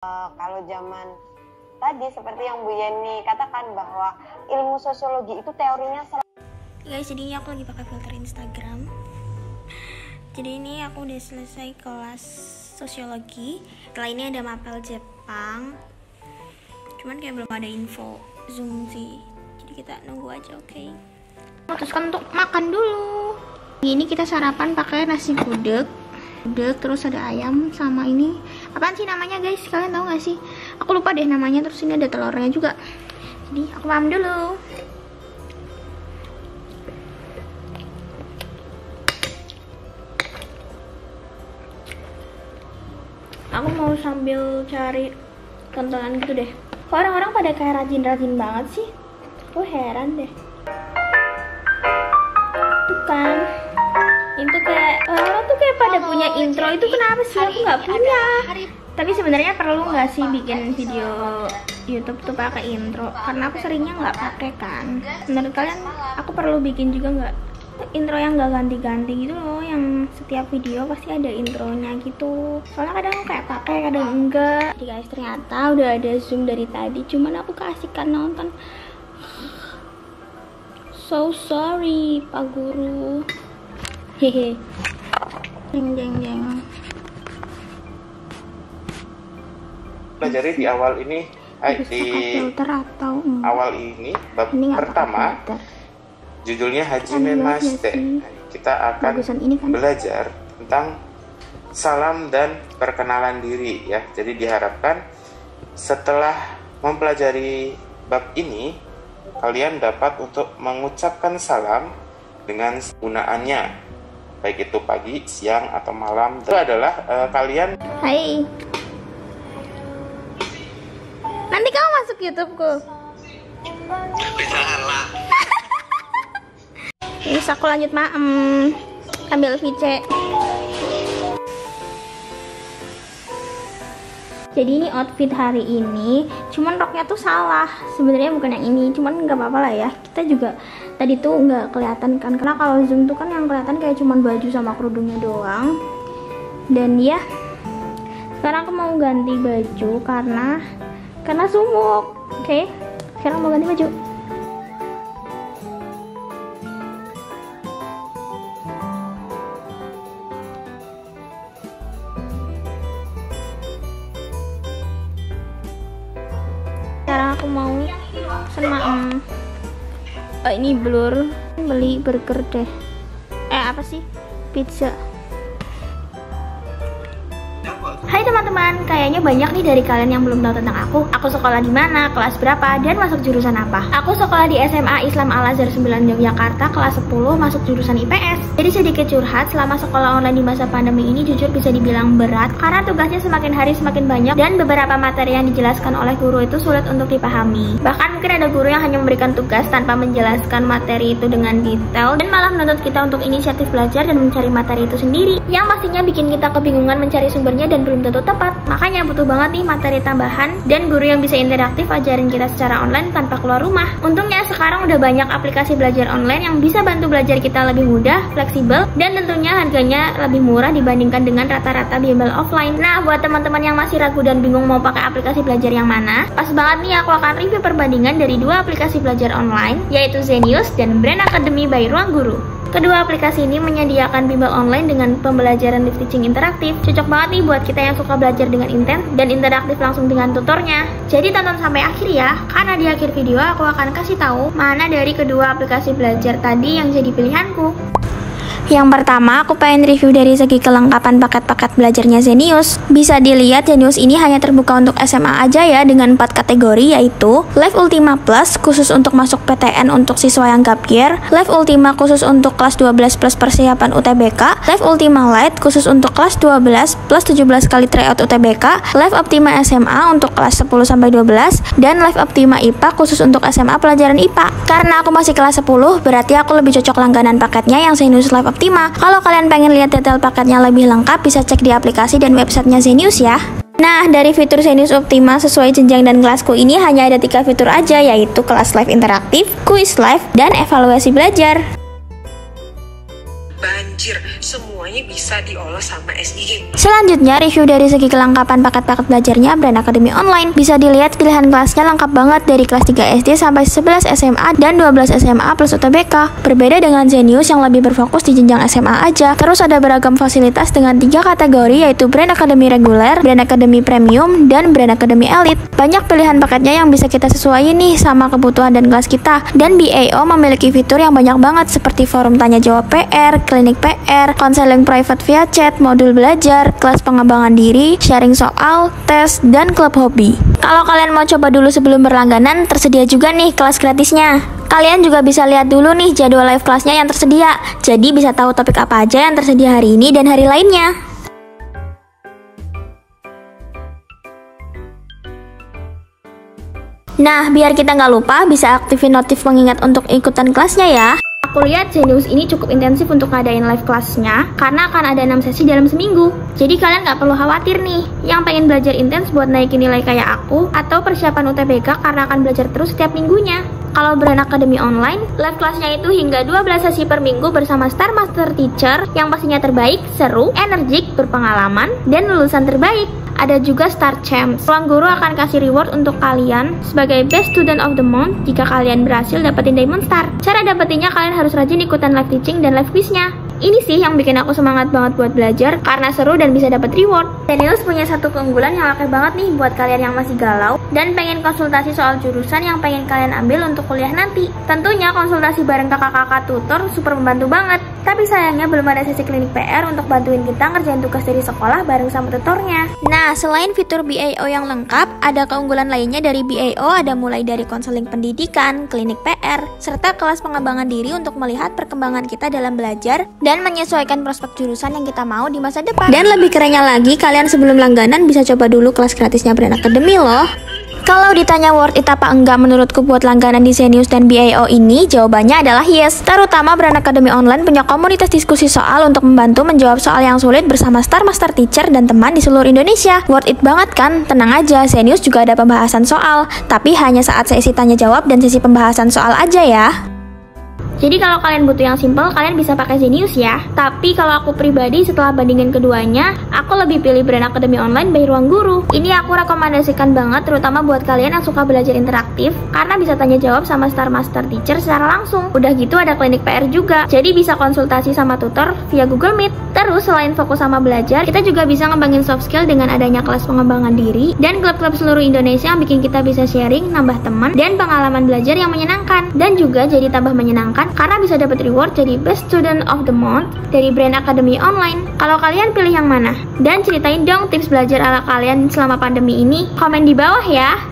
Kalau zaman tadi seperti yang Bu Yeni katakan bahwa ilmu sosiologi itu teorinya guys, jadi ini aku lagi pakai filter Instagram. Jadi ini aku udah selesai kelas sosiologi. Setelah ini ada mapel Jepang. Cuman kayak belum ada info Zoom sih. Jadi kita nunggu aja, oke? Memutuskan untuk makan dulu. Ini kita sarapan pakai nasi gudeg, terus ada ayam sama ini. Apaan sih namanya guys? Kalian tahu gak sih? Aku lupa deh namanya. Terus ini ada telurnya juga. Jadi aku makan dulu. Aku mau sambil cari tontonan gitu deh. Kok orang-orang pada kayak rajin-rajin banget sih? Aku heran deh. Tuh kan, itu kayak orang tuh kayak pada punya intro. Itu kenapa sih? Aku nggak punya. Tapi sebenarnya perlu nggak sih bikin video YouTube tuh pakai intro? Karena aku seringnya nggak pakai kan. Menurut kalian aku perlu bikin juga nggak? Intro yang gak ganti-ganti gitu loh, yang setiap video pasti ada intronya gitu. Soalnya kadang aku kayak pakai, kadang enggak. Jadi guys, ternyata udah ada Zoom dari tadi, cuman aku keasikan nonton. So sorry Pak Guru. Hehe. Jeng. Pelajari di awal ini, awal ini bab pertama. Judulnya Hajime Mashite. Kita akan belajar tentang salam dan perkenalan diri ya. Jadi diharapkan setelah mempelajari bab ini kalian dapat untuk mengucapkan salam dengan penggunaannya, baik itu pagi, siang atau malam. Itu adalah kalian. Hai. Nanti kamu masuk YouTubeku. Salah. Terus aku lanjut ambil VC. Jadi ini outfit hari ini, cuman roknya tuh salah. Sebenarnya bukan yang ini, cuman nggak apa-apa lah ya. Kita juga tadi tuh nggak kelihatan kan, karena kalau Zoom tuh kan yang kelihatan kayak cuman baju sama kerudungnya doang. Dan ya, sekarang aku mau ganti baju karena sumuk. Oke, sekarang mau ganti baju. Sekarang aku mau pesen ini blur, beli burger deh. Apa sih? Pizza. Hai teman-teman, kayaknya banyak nih dari kalian yang belum tahu tentang aku. Aku sekolah di mana, kelas berapa, dan masuk jurusan apa. Aku sekolah di SMA Islam Al Azhar 9 Yogyakarta, kelas 10, masuk jurusan IPS. Jadi sedikit curhat, selama sekolah online di masa pandemi ini jujur bisa dibilang berat, karena tugasnya semakin hari semakin banyak, dan beberapa materi yang dijelaskan oleh guru itu sulit untuk dipahami. Bahkan mungkin ada guru yang hanya memberikan tugas tanpa menjelaskan materi itu dengan detail, dan malah menuntut kita untuk inisiatif belajar dan mencari materi itu sendiri, yang pastinya bikin kita kebingungan mencari sumbernya dan belum tentu tepat. Makanya butuh banget nih materi tambahan dan guru yang bisa interaktif ajarin kita secara online tanpa keluar rumah. Untungnya sekarang udah banyak aplikasi belajar online yang bisa bantu belajar kita lebih mudah, fleksibel, dan tentunya harganya lebih murah dibandingkan dengan rata-rata bimbel offline. Nah, buat teman-teman yang masih ragu dan bingung mau pakai aplikasi belajar yang mana, pas banget nih aku akan review perbandingan dari dua aplikasi belajar online, yaitu Zenius dan Brain Academy by Ruang Guru. Kedua aplikasi ini menyediakan bimbel online dengan pembelajaran live teaching interaktif. Cocok banget nih buat kita yang suka belajar dengan intens dan interaktif langsung dengan tutornya. Jadi tonton sampai akhir ya, karena di akhir video aku akan kasih tahu mana dari kedua aplikasi belajar tadi yang jadi pilihanku. Yang pertama, aku pengen review dari segi kelengkapan paket-paket belajarnya Zenius. Bisa dilihat Zenius ini hanya terbuka untuk SMA aja ya, dengan 4 kategori, yaitu Live Ultima Plus khusus untuk masuk PTN untuk siswa yang gap year, Live Ultima khusus untuk kelas 12 plus persiapan UTBK, Live Ultima Lite khusus untuk kelas 12 plus 17 kali tryout UTBK, Live Optima SMA untuk kelas 10 sampai 12, dan Live Optima IPA khusus untuk SMA pelajaran IPA. Karena aku masih kelas 10, berarti aku lebih cocok langganan paketnya yang Zenius Live Optima. Kalau kalian pengen lihat detail paketnya lebih lengkap, bisa cek di aplikasi dan websitenya Zenius ya. Nah, dari fitur Zenius Optima sesuai jenjang dan kelasku ini hanya ada 3 fitur aja, yaitu kelas live interaktif, quiz live, dan evaluasi belajar. Banjir, semuanya semuanya bisa diolah sama SIG. Selanjutnya, review dari segi kelengkapan paket-paket belajarnya Brand Academy Online. Bisa dilihat pilihan kelasnya lengkap banget dari kelas 3 SD sampai 11 SMA dan 12 SMA plus UTBK. Berbeda dengan Zenius yang lebih berfokus di jenjang SMA aja. Terus ada beragam fasilitas dengan 3 kategori, yaitu Brand Academy Reguler, Brand Academy Premium, dan Brand Academy Elite. Banyak pilihan paketnya yang bisa kita sesuaiin nih sama kebutuhan dan kelas kita. Dan BAO memiliki fitur yang banyak banget seperti forum tanya jawab PR, klinik PR, konseling private via chat, modul belajar, kelas pengembangan diri, sharing soal, tes, dan klub hobi. Kalau kalian mau coba dulu sebelum berlangganan, tersedia juga nih kelas gratisnya. Kalian juga bisa lihat dulu nih jadwal live kelasnya yang tersedia. Jadi bisa tahu topik apa aja yang tersedia hari ini dan hari lainnya. Nah, biar kita nggak lupa, bisa aktifin notif pengingat untuk ikutan kelasnya ya. Aku lihat Zenius ini cukup intensif untuk ngadain live kelasnya, karena akan ada 6 sesi dalam seminggu. Jadi kalian nggak perlu khawatir nih, yang pengen belajar intens buat naikin nilai kayak aku, atau persiapan UTBK karena akan belajar terus setiap minggunya. Kalau Brand Academy Online, live kelasnya itu hingga 12 sesi per minggu bersama Star Master Teacher yang pastinya terbaik, seru, energik, berpengalaman, dan lulusan terbaik. Ada juga Star Champs. Ruang guru akan kasih reward untuk kalian sebagai Best Student of the Month jika kalian berhasil dapetin Diamond Star. Cara dapetinnya kalian harus rajin ikutan live teaching dan live quiznya. Ini sih yang bikin aku semangat banget buat belajar karena seru dan bisa dapet reward. Zenius punya satu keunggulan yang oke banget nih buat kalian yang masih galau dan pengen konsultasi soal jurusan yang pengen kalian ambil untuk kuliah nanti. Tentunya konsultasi bareng kakak-kakak tutor super membantu banget. Tapi sayangnya belum ada sesi klinik PR untuk bantuin kita ngerjain tugas dari sekolah bareng sama tutornya. Nah, selain fitur BAO yang lengkap, ada keunggulan lainnya dari BAO, ada mulai dari konseling pendidikan, klinik PR, serta kelas pengembangan diri untuk melihat perkembangan kita dalam belajar dan menyesuaikan prospek jurusan yang kita mau di masa depan. Dan lebih kerennya lagi, kalian sebelum langganan bisa coba dulu kelas gratisnya Brand Academy loh. Kalau ditanya worth it apa enggak menurutku buat langganan di Zenius dan BAO ini, jawabannya adalah yes. Terutama Brand Academy Online punya komunitas diskusi soal untuk membantu menjawab soal yang sulit bersama Star Master Teacher dan teman di seluruh Indonesia. Worth it banget kan? Tenang aja, Zenius juga ada pembahasan soal, tapi hanya saat sesi tanya jawab dan sesi pembahasan soal aja ya. Jadi kalau kalian butuh yang simple, kalian bisa pakai Zenius ya. Tapi kalau aku pribadi setelah bandingin keduanya, aku lebih pilih Brand Academy Online by Ruang Guru. Ini aku rekomendasikan banget, terutama buat kalian yang suka belajar interaktif, karena bisa tanya jawab sama Star Master Teacher secara langsung. Udah gitu ada klinik PR juga, jadi bisa konsultasi sama tutor via Google Meet. Terus selain fokus sama belajar, kita juga bisa ngembangin soft skill dengan adanya kelas pengembangan diri dan klub-klub seluruh Indonesia yang bikin kita bisa sharing, nambah teman, dan pengalaman belajar yang menyenangkan. Dan juga jadi tambah menyenangkan karena bisa dapat reward jadi Best Student of the Month dari Brand Academy Online. Kalau kalian pilih yang mana? Dan ceritain dong tips belajar ala kalian selama pandemi ini. Komen di bawah ya.